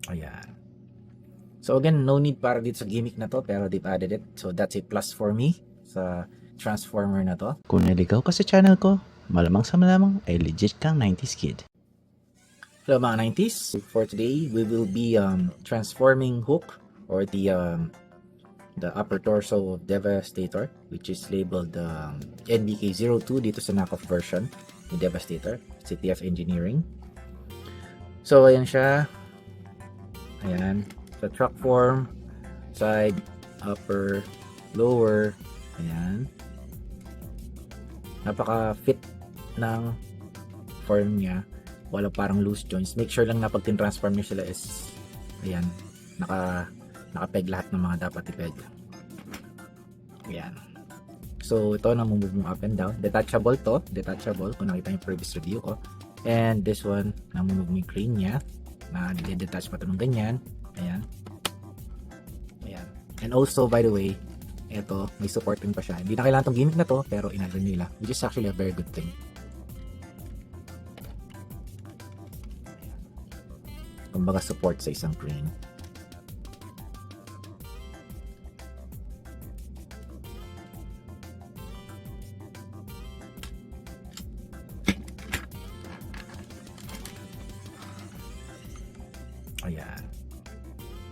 Ayan. So again, no need para dito sa gimmick na to, pero they've added it. So that's a plus for me sa transformer na to. Kung naligaw ka sa channel ko, malamang sa malamang ay legit kang 90s kid. So mga 90s, for today, we will be transforming Hook, or the upper torso of Devastator, which is labeled NBK02 dito sa knockoff version ni Devastator, CTF Engineering. So ayan siya. Ayan. Sa truck form, side, upper, lower. Ayan. Napaka-fit ng form niya. Wala parang loose joints. Make sure lang na pag tin-transform nyo sila is ayan, nakapeg lahat ng mga dapat i-peg. Ayan. So ito, namumove mo up and down. Detachable to. Detachable kung nakita yung previous review ko. And this one, namumove mo yung crane niya. Na nide-detach pa ito ng ganyan. Ayan. Ayan. And also, by the way, ito, may supporting pa siya. Hindi na kailangan itong gimmick na to, pero in-add nila. Which is actually a very good thing. Kumbaga support sa isang crane. Ayan.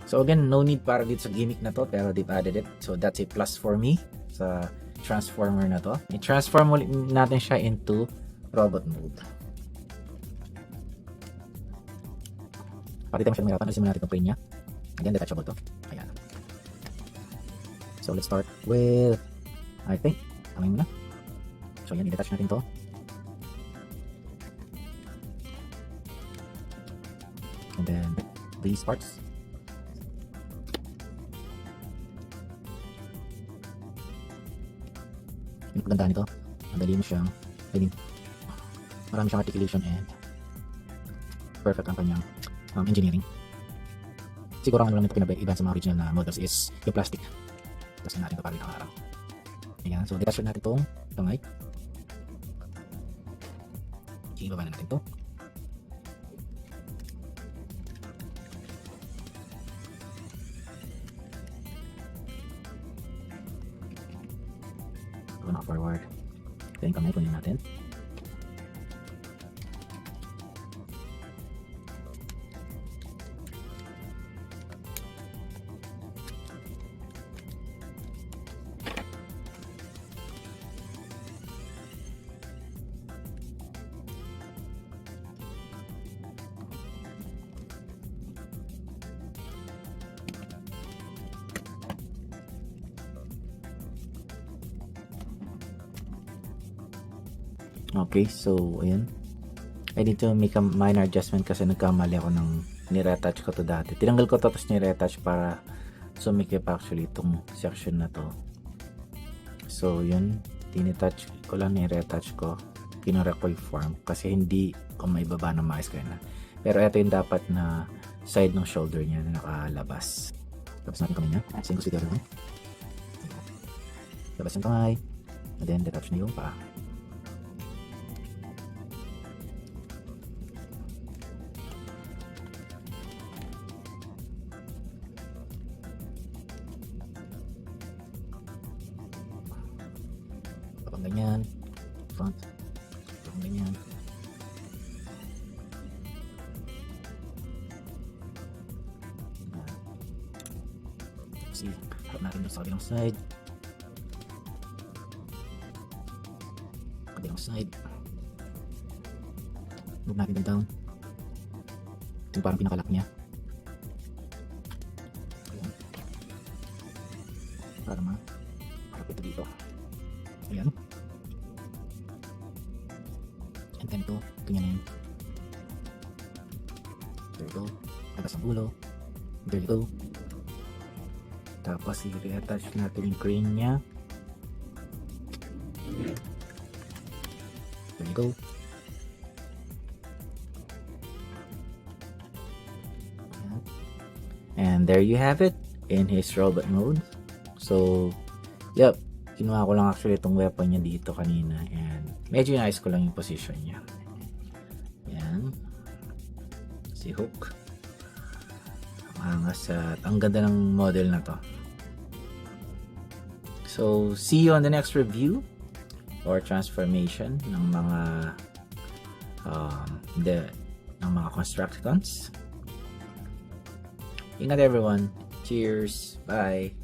So again, no need para dito sa gimmick na to, pero they've added it. So that's a plus for me sa transformer na to. I-transform ulit natin siya into robot mode. Pakita mo siya ng hirapan. Alisin mo natin itong crane niya. Again, detachable to. Ayan. So let's start with, I think, kamay muna. So ayan, i-detach natin to. And then these parts. Yung pagandaan nito, madali mo siyang, marami siyang articulation and perfect ang kanyang engineering. Siguro ang lang nito pinag-iba sa mga original na models is yung plastic. Tapos natin ito para ng araw. Ayan, so detach natin itong kamay. Ibaba na natin ito. Na forward. Then kamay kunin natin. Okay, so ayan. I need to make a minor adjustment kasi nagkamali ako ng niretouch ko to dati. Tinanggal ko to tapos niretouch para sumikip actually itong section na to. So yun, tinitouch ko lang, niretouch ko. Kinorek ko yung form kasi hindi ko maibaba na maayos kaya na. Pero ito yung dapat na side ng shoulder niya na nakalabas. Labas natin kamay niya. Same ko si Garo. Labas yung kamay. And then detach na yung paa. Kapag ganyan, front, kapag ganyan. See, harap natin doon sa kabilang side. Kabilang side. Move natin down. Ito yung parang pinakalock niya. Ayan. Para harap ito dito. Ayan. And then ito, ganyan. There you go. Atas ang ulo. There you go. Tapos i-reattach natin yung crane niya. There you go. Ayan. And there you have it in his robot mode. So, yep. Kinuha ko lang actually itong weapon niya dito kanina and medyo inayos ko lang yung position niya. Ayan. Si Hook. Angas at ang ganda ng model na to. So, see you on the next review or transformation ng mga Constructicons. Ingat everyone. Cheers. Bye.